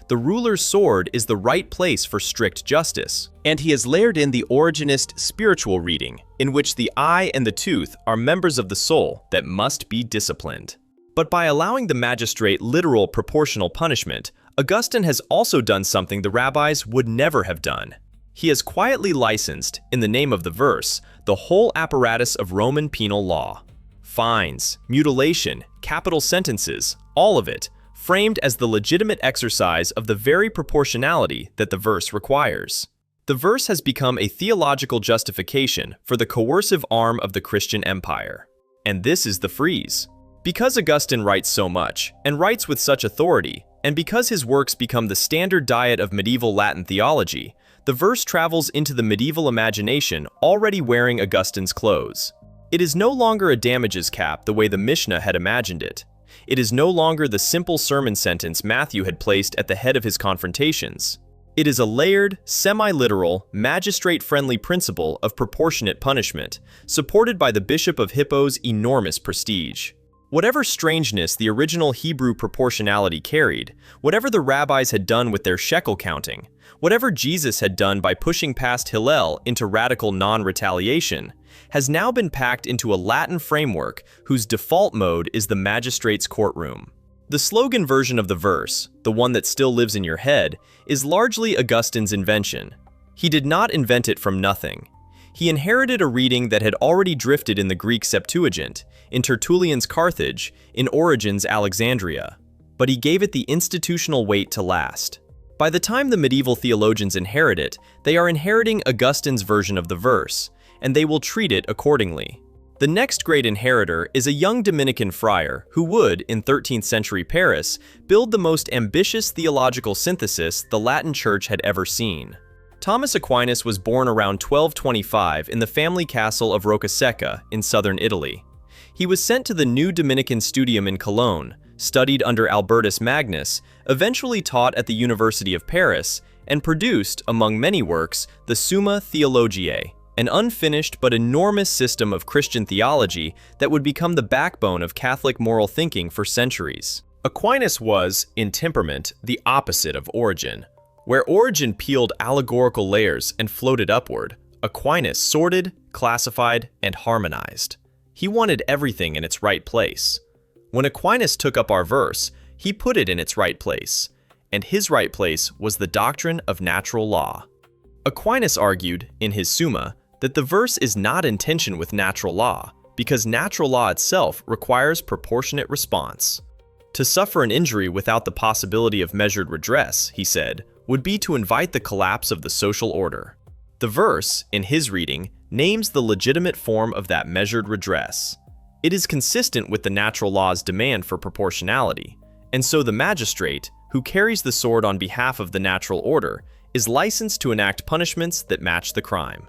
The ruler's sword is the right place for strict justice, and he has layered in the Origenist spiritual reading, in which the eye and the tooth are members of the soul that must be disciplined. But by allowing the magistrate literal proportional punishment, Augustine has also done something the rabbis would never have done. He has quietly licensed, in the name of the verse, the whole apparatus of Roman penal law. Fines, mutilation, capital sentences, all of it, framed as the legitimate exercise of the very proportionality that the verse requires. The verse has become a theological justification for the coercive arm of the Christian empire. And this is the frieze. Because Augustine writes so much, and writes with such authority, and because his works become the standard diet of medieval Latin theology, the verse travels into the medieval imagination already wearing Augustine's clothes. It is no longer a damages cap the way the Mishnah had imagined it. It is no longer the simple sermon sentence Matthew had placed at the head of his confrontations. It is a layered, semi-literal, magistrate-friendly principle of proportionate punishment, supported by the Bishop of Hippo's enormous prestige. Whatever strangeness the original Hebrew proportionality carried, whatever the rabbis had done with their shekel counting, whatever Jesus had done by pushing past Hillel into radical non-retaliation, has now been packed into a Latin framework whose default mode is the magistrate's courtroom. The slogan version of the verse, the one that still lives in your head, is largely Augustine's invention. He did not invent it from nothing. He inherited a reading that had already drifted in the Greek Septuagint, in Tertullian's Carthage, in Origen's Alexandria. But he gave it the institutional weight to last. By the time the medieval theologians inherit it, they are inheriting Augustine's version of the verse, and they will treat it accordingly. The next great inheritor is a young Dominican friar who would, in 13th century Paris, build the most ambitious theological synthesis the Latin Church had ever seen. Thomas Aquinas was born around 1225 in the family castle of Roccasecca in southern Italy. He was sent to the new Dominican Studium in Cologne, studied under Albertus Magnus, eventually taught at the University of Paris, and produced, among many works, the Summa Theologiae, an unfinished but enormous system of Christian theology that would become the backbone of Catholic moral thinking for centuries. Aquinas was, in temperament, the opposite of Origen. Where Origen peeled allegorical layers and floated upward, Aquinas sorted, classified, and harmonized. He wanted everything in its right place. When Aquinas took up our verse, he put it in its right place, and his right place was the doctrine of natural law. Aquinas argued, in his Summa, that the verse is not in tension with natural law, because natural law itself requires proportionate response. To suffer an injury without the possibility of measured redress, he said, would be to invite the collapse of the social order. The verse, in his reading, names the legitimate form of that measured redress. It is consistent with the natural law's demand for proportionality, and so the magistrate, who carries the sword on behalf of the natural order, is licensed to enact punishments that match the crime.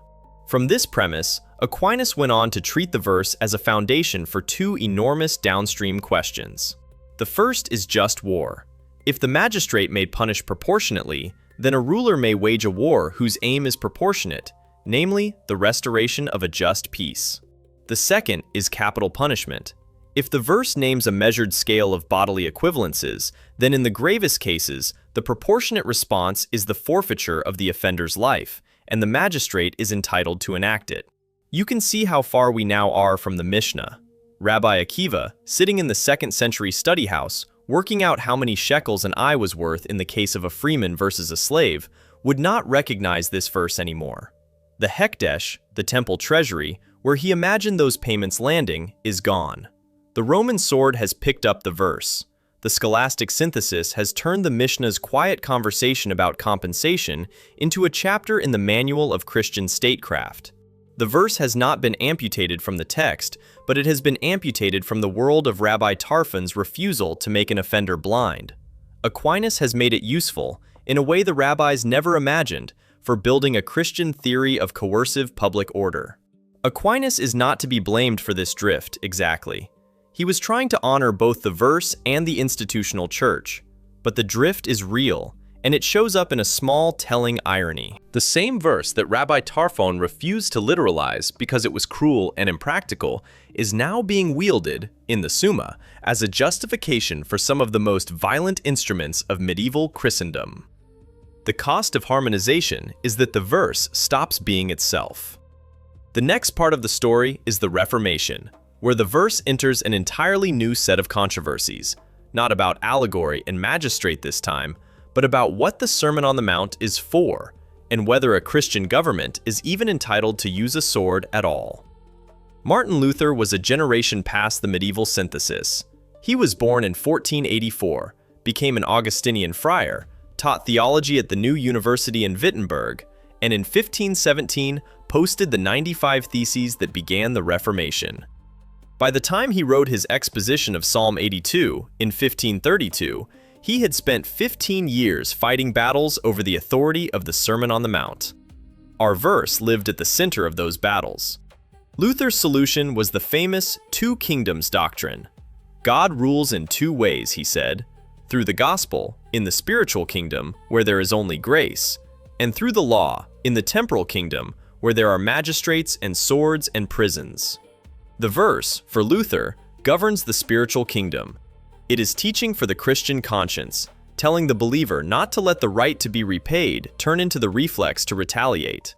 From this premise, Aquinas went on to treat the verse as a foundation for two enormous downstream questions. The first is just war. If the magistrate may punish proportionately, then a ruler may wage a war whose aim is proportionate, namely, the restoration of a just peace. The second is capital punishment. If the verse names a measured scale of bodily equivalences, then in the gravest cases, the proportionate response is the forfeiture of the offender's life, and the magistrate is entitled to enact it. You can see how far we now are from the Mishnah. Rabbi Akiva, sitting in the 2nd century study house, working out how many shekels an eye was worth in the case of a freeman versus a slave, would not recognize this verse anymore. The Hekdesh, the temple treasury, where he imagined those payments landing, is gone. The Roman sword has picked up the verse. The scholastic synthesis has turned the Mishnah's quiet conversation about compensation into a chapter in the manual of Christian statecraft. The verse has not been amputated from the text, but it has been amputated from the world of Rabbi Tarfon's refusal to make an offender blind. Aquinas has made it useful, in a way the rabbis never imagined, for building a Christian theory of coercive public order. Aquinas is not to be blamed for this drift, exactly. He was trying to honor both the verse and the institutional church. But the drift is real, and it shows up in a small, telling irony. The same verse that Rabbi Tarfon refused to literalize because it was cruel and impractical is now being wielded, in the Summa, as a justification for some of the most violent instruments of medieval Christendom. The cost of harmonization is that the verse stops being itself. The next part of the story is the Reformation, where the verse enters an entirely new set of controversies, not about allegory and magistrate this time, but about what the Sermon on the Mount is for, and whether a Christian government is even entitled to use a sword at all. Martin Luther was a generation past the medieval synthesis. He was born in 1484, became an Augustinian friar, taught theology at the new university in Wittenberg, and in 1517 posted the 95 Theses that began the Reformation. By the time he wrote his exposition of Psalm 82 in 1532, he had spent 15 years fighting battles over the authority of the Sermon on the Mount. Our verse lived at the center of those battles. Luther's solution was the famous two kingdoms doctrine. God rules in two ways, he said, through the gospel, in the spiritual kingdom, where there is only grace, and through the law, in the temporal kingdom, where there are magistrates and swords and prisons. The verse, for Luther, governs the spiritual kingdom. It is teaching for the Christian conscience, telling the believer not to let the right to be repaid turn into the reflex to retaliate.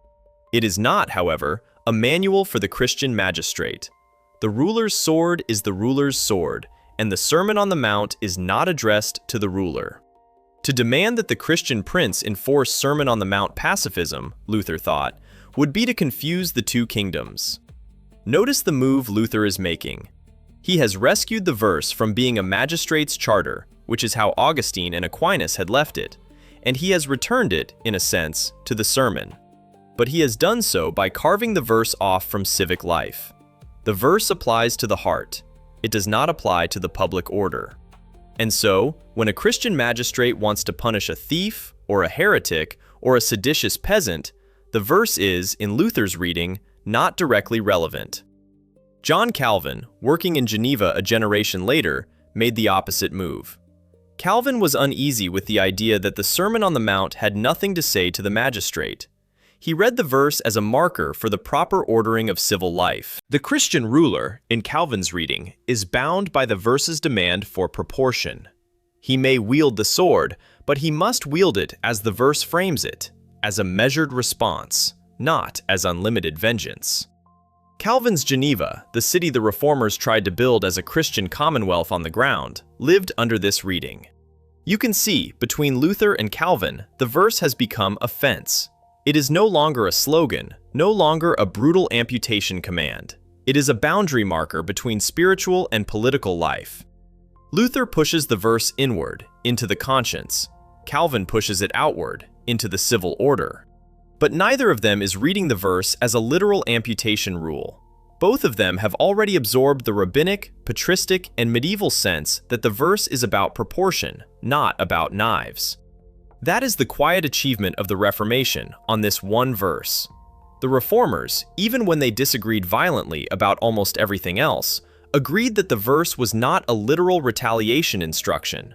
It is not, however, a manual for the Christian magistrate. The ruler's sword is the ruler's sword, and the Sermon on the Mount is not addressed to the ruler. To demand that the Christian prince enforce Sermon on the Mount pacifism, Luther thought, would be to confuse the two kingdoms. Notice the move Luther is making. He has rescued the verse from being a magistrate's charter, which is how Augustine and Aquinas had left it, and he has returned it, in a sense, to the sermon. But he has done so by carving the verse off from civic life. The verse applies to the heart. It does not apply to the public order. And so, when a Christian magistrate wants to punish a thief, or a heretic, or a seditious peasant, the verse is, in Luther's reading, not directly relevant. John Calvin, working in Geneva a generation later, made the opposite move. Calvin was uneasy with the idea that the Sermon on the Mount had nothing to say to the magistrate. He read the verse as a marker for the proper ordering of civil life. The Christian ruler, in Calvin's reading, is bound by the verse's demand for proportion. He may wield the sword, but he must wield it as the verse frames it, as a measured response, not as unlimited vengeance. Calvin's Geneva, the city the reformers tried to build as a Christian commonwealth on the ground, lived under this reading. You can see, between Luther and Calvin, the verse has become a fence. It is no longer a slogan, no longer a brutal amputation command. It is a boundary marker between spiritual and political life. Luther pushes the verse inward, into the conscience. Calvin pushes it outward, into the civil order. But neither of them is reading the verse as a literal amputation rule. Both of them have already absorbed the rabbinic, patristic, and medieval sense that the verse is about proportion, not about knives. That is the quiet achievement of the Reformation on this one verse. The Reformers, even when they disagreed violently about almost everything else, agreed that the verse was not a literal retaliation instruction.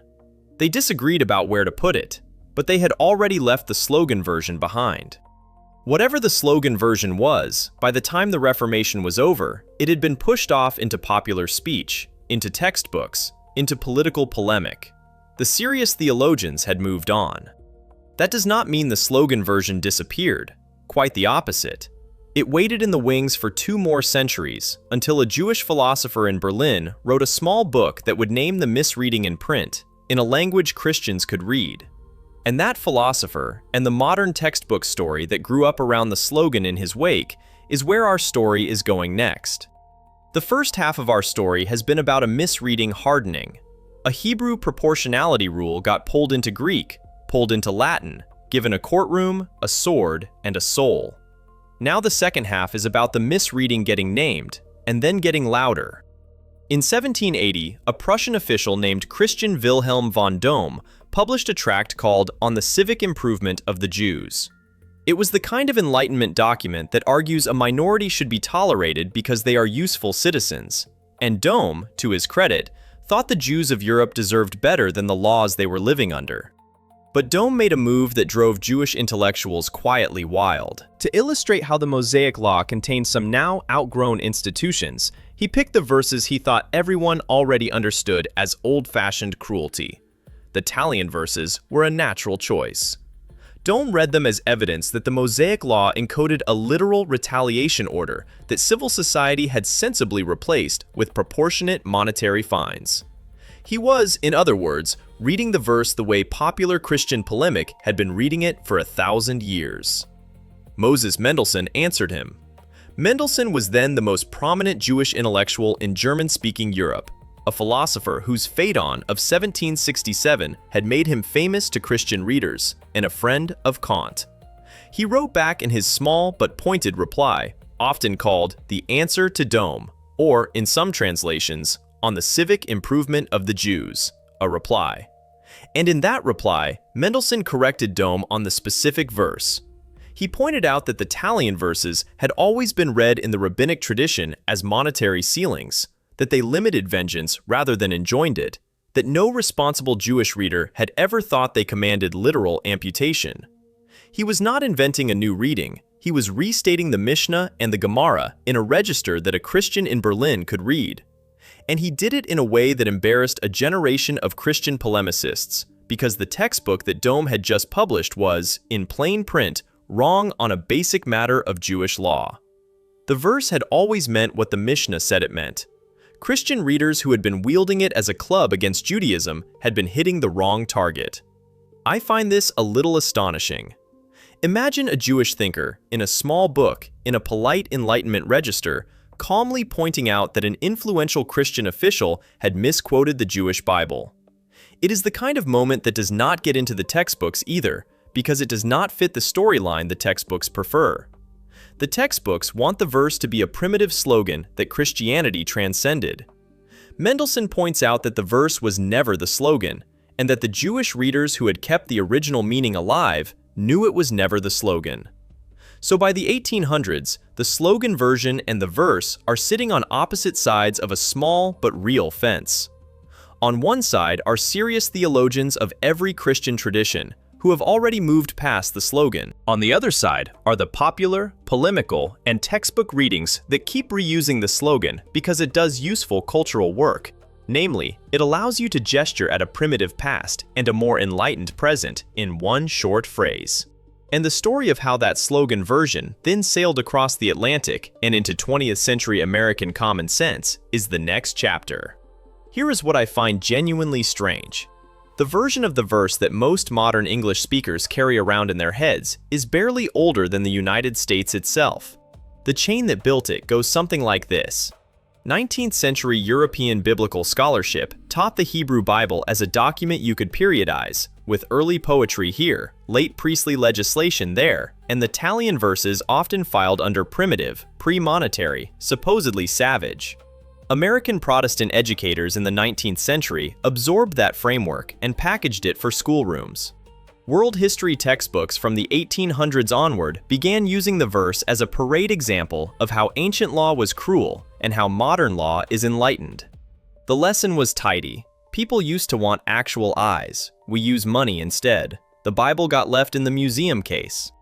They disagreed about where to put it, but they had already left the slogan version behind. Whatever the slogan version was, by the time the Reformation was over, it had been pushed off into popular speech, into textbooks, into political polemic. The serious theologians had moved on. That does not mean the slogan version disappeared. Quite the opposite. It waited in the wings for 2 more centuries, until a Jewish philosopher in Berlin wrote a small book that would name the misreading in print, in a language Christians could read. And that philosopher, and the modern textbook story that grew up around the slogan in his wake, is where our story is going next. The first half of our story has been about a misreading hardening. A Hebrew proportionality rule got pulled into Greek, pulled into Latin, given a courtroom, a sword, and a soul. Now the second half is about the misreading getting named, and then getting louder. In 1780, a Prussian official named Christian Wilhelm von Dohm published a tract called On the Civic Improvement of the Jews. It was the kind of Enlightenment document that argues a minority should be tolerated because they are useful citizens, and Dohm, to his credit, thought the Jews of Europe deserved better than the laws they were living under. But Dohm made a move that drove Jewish intellectuals quietly wild. To illustrate how the Mosaic Law contained some now outgrown institutions, he picked the verses he thought everyone already understood as old-fashioned cruelty. The Talion verses were a natural choice. Dohm read them as evidence that the Mosaic Law encoded a literal retaliation order that civil society had sensibly replaced with proportionate monetary fines. He was, in other words, reading the verse the way popular Christian polemic had been reading it for 1,000 years. Moses Mendelssohn answered him. Mendelssohn was then the most prominent Jewish intellectual in German-speaking Europe, a philosopher whose Phaedon of 1767 had made him famous to Christian readers, and a friend of Kant. He wrote back in his small but pointed reply, often called the Answer to Dohm, or, in some translations, On the Civic Improvement of the Jews, a reply. And in that reply, Mendelssohn corrected Dohm on the specific verse. He pointed out that the Talion verses had always been read in the rabbinic tradition as monetary ceilings, that they limited vengeance rather than enjoined it, that no responsible Jewish reader had ever thought they commanded literal amputation. He was not inventing a new reading, he was restating the Mishnah and the Gemara in a register that a Christian in Berlin could read. And he did it in a way that embarrassed a generation of Christian polemicists, because the textbook that Dome had just published was, in plain print, wrong on a basic matter of Jewish law. The verse had always meant what the Mishnah said it meant. Christian readers who had been wielding it as a club against Judaism had been hitting the wrong target. I find this a little astonishing. Imagine a Jewish thinker, in a small book, in a polite Enlightenment register, calmly pointing out that an influential Christian official had misquoted the Jewish Bible. It is the kind of moment that does not get into the textbooks either, because it does not fit the storyline the textbooks prefer. The textbooks want the verse to be a primitive slogan that Christianity transcended. Mendelssohn points out that the verse was never the slogan, and that the Jewish readers who had kept the original meaning alive knew it was never the slogan. So by the 1800s, the slogan version and the verse are sitting on opposite sides of a small but real fence. On one side are serious theologians of every Christian tradition, who have already moved past the slogan. On the other side are the popular, polemical, and textbook readings that keep reusing the slogan because it does useful cultural work. Namely, it allows you to gesture at a primitive past and a more enlightened present in one short phrase. And the story of how that slogan version then sailed across the Atlantic and into 20th century American common sense is the next chapter. Here is what I find genuinely strange. The version of the verse that most modern English speakers carry around in their heads is barely older than the United States itself. The chain that built it goes something like this. 19th century European biblical scholarship taught the Hebrew Bible as a document you could periodize, with early poetry here, late priestly legislation there, and the Italian verses often filed under primitive, pre-monetary, supposedly savage. American Protestant educators in the 19th century absorbed that framework and packaged it for schoolrooms. World history textbooks from the 1800s onward began using the verse as a parade example of how ancient law was cruel and how modern law is enlightened. The lesson was tidy. People used to want actual eyes. We use money instead. The Bible got left in the museum case.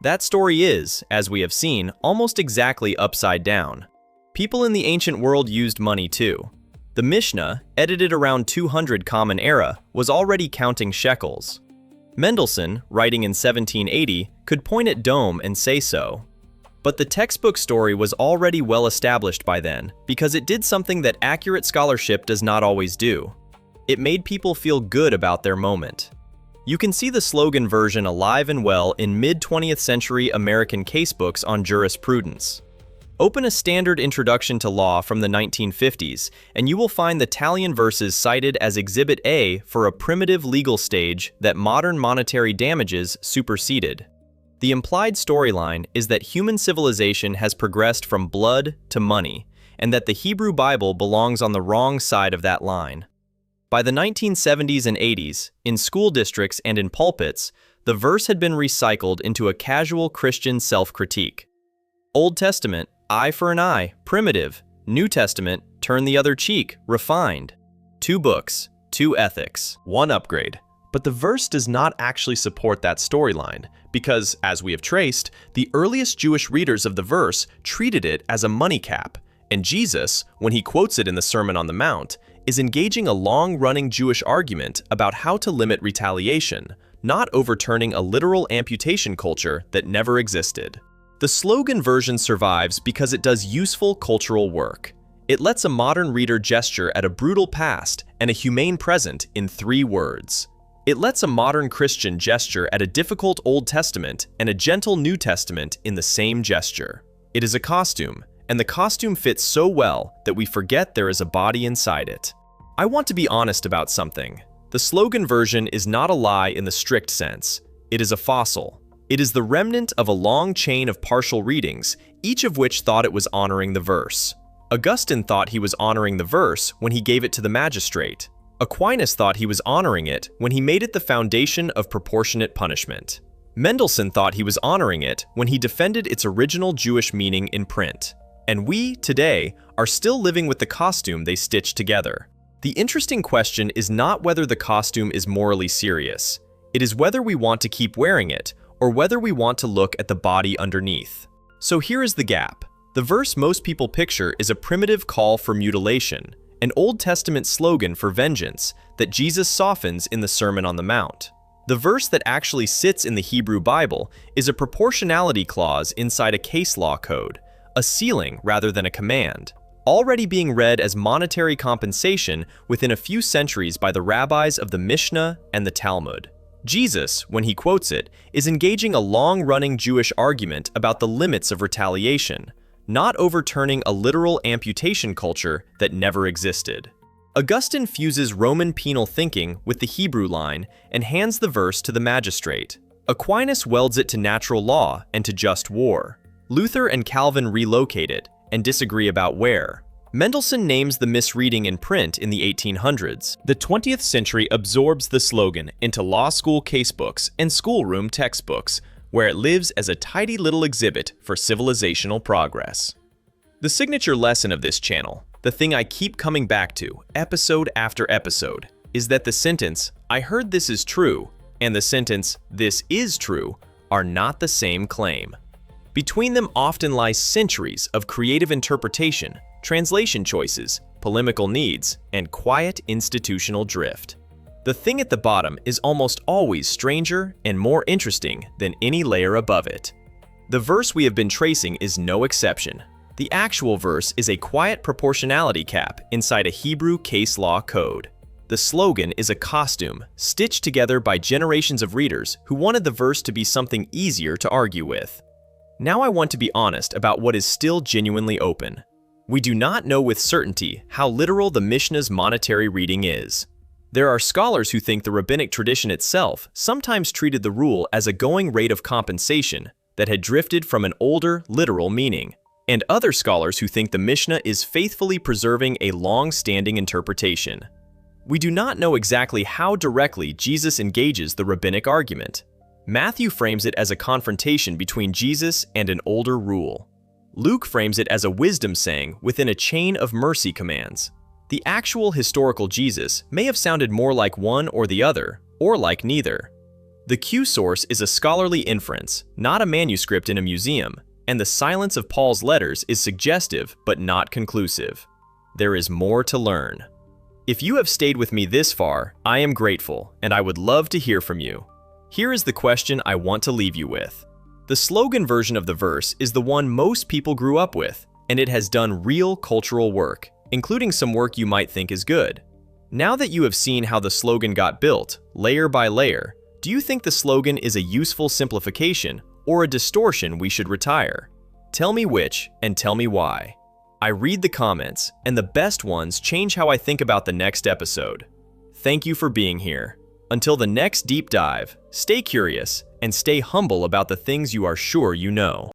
That story is, as we have seen, almost exactly upside down. People in the ancient world used money too. The Mishnah, edited around 200 Common Era, was already counting shekels. Mendelssohn, writing in 1780, could point at Dome and say so. But the textbook story was already well established by then because it did something that accurate scholarship does not always do. It made people feel good about their moment. You can see the slogan version alive and well in mid-20th century American casebooks on jurisprudence. Open a standard introduction to law from the 1950s, and you will find the Italian verses cited as Exhibit A for a primitive legal stage that modern monetary damages superseded. The implied storyline is that human civilization has progressed from blood to money, and that the Hebrew Bible belongs on the wrong side of that line. By the 1970s and 80s, in school districts and in pulpits, the verse had been recycled into a casual Christian self-critique. Old Testament, eye for an eye, primitive. New Testament, turn the other cheek, refined. 2 books, 2 ethics, 1 upgrade. But the verse does not actually support that storyline, because, as we have traced, the earliest Jewish readers of the verse treated it as a money cap, and Jesus, when he quotes it in the Sermon on the Mount, is engaging a long-running Jewish argument about how to limit retaliation, not overturning a literal amputation culture that never existed. The slogan version survives because it does useful cultural work. It lets a modern reader gesture at a brutal past and a humane present in 3 words. It lets a modern Christian gesture at a difficult Old Testament and a gentle New Testament in the same gesture. It is a costume, and the costume fits so well that we forget there is a body inside it. I want to be honest about something. The slogan version is not a lie in the strict sense. It is a fossil. It is the remnant of a long chain of partial readings, each of which thought it was honoring the verse. Augustine thought he was honoring the verse when he gave it to the magistrate. Aquinas thought he was honoring it when he made it the foundation of proportionate punishment. Mendelssohn thought he was honoring it when he defended its original Jewish meaning in print. And we, today, are still living with the costume they stitched together. The interesting question is not whether the costume is morally serious. It is whether we want to keep wearing it, or whether we want to look at the body underneath. So here is the gap. The verse most people picture is a primitive call for mutilation, an Old Testament slogan for vengeance that Jesus softens in the Sermon on the Mount. The verse that actually sits in the Hebrew Bible is a proportionality clause inside a case law code, a ceiling rather than a command, already being read as monetary compensation within a few centuries by the rabbis of the Mishnah and the Talmud. Jesus, when he quotes it, is engaging a long-running Jewish argument about the limits of retaliation, not overturning a literal amputation culture that never existed. Augustine fuses Roman penal thinking with the Hebrew line and hands the verse to the magistrate. Aquinas welds it to natural law and to just war. Luther and Calvin relocate it and disagree about where. Mendelssohn names the misreading in print in the 1800s. The 20th century absorbs the slogan into law school casebooks and schoolroom textbooks, where it lives as a tidy little exhibit for civilizational progress. The signature lesson of this channel, the thing I keep coming back to episode after episode, is that the sentence, "I heard this is true," and the sentence, "this is true," are not the same claim. Between them often lies centuries of creative interpretation, translation choices, polemical needs, and quiet institutional drift. The thing at the bottom is almost always stranger and more interesting than any layer above it. The verse we have been tracing is no exception. The actual verse is a quiet proportionality cap inside a Hebrew case law code. The slogan is a costume stitched together by generations of readers who wanted the verse to be something easier to argue with. Now I want to be honest about what is still genuinely open. We do not know with certainty how literal the Mishnah's monetary reading is. There are scholars who think the rabbinic tradition itself sometimes treated the rule as a going rate of compensation that had drifted from an older, literal meaning, and other scholars who think the Mishnah is faithfully preserving a long-standing interpretation. We do not know exactly how directly Jesus engages the rabbinic argument. Matthew frames it as a confrontation between Jesus and an older rule. Luke frames it as a wisdom saying within a chain of mercy commands. The actual historical Jesus may have sounded more like one or the other, or like neither. The Q source is a scholarly inference, not a manuscript in a museum, and the silence of Paul's letters is suggestive but not conclusive. There is more to learn. If you have stayed with me this far, I am grateful, and I would love to hear from you. Here is the question I want to leave you with. The slogan version of the verse is the one most people grew up with, and it has done real cultural work, including some work you might think is good. Now that you have seen how the slogan got built, layer by layer, do you think the slogan is a useful simplification or a distortion we should retire? Tell me which, and tell me why. I read the comments, and the best ones change how I think about the next episode. Thank you for being here. Until the next deep dive, stay curious and stay humble about the things you are sure you know.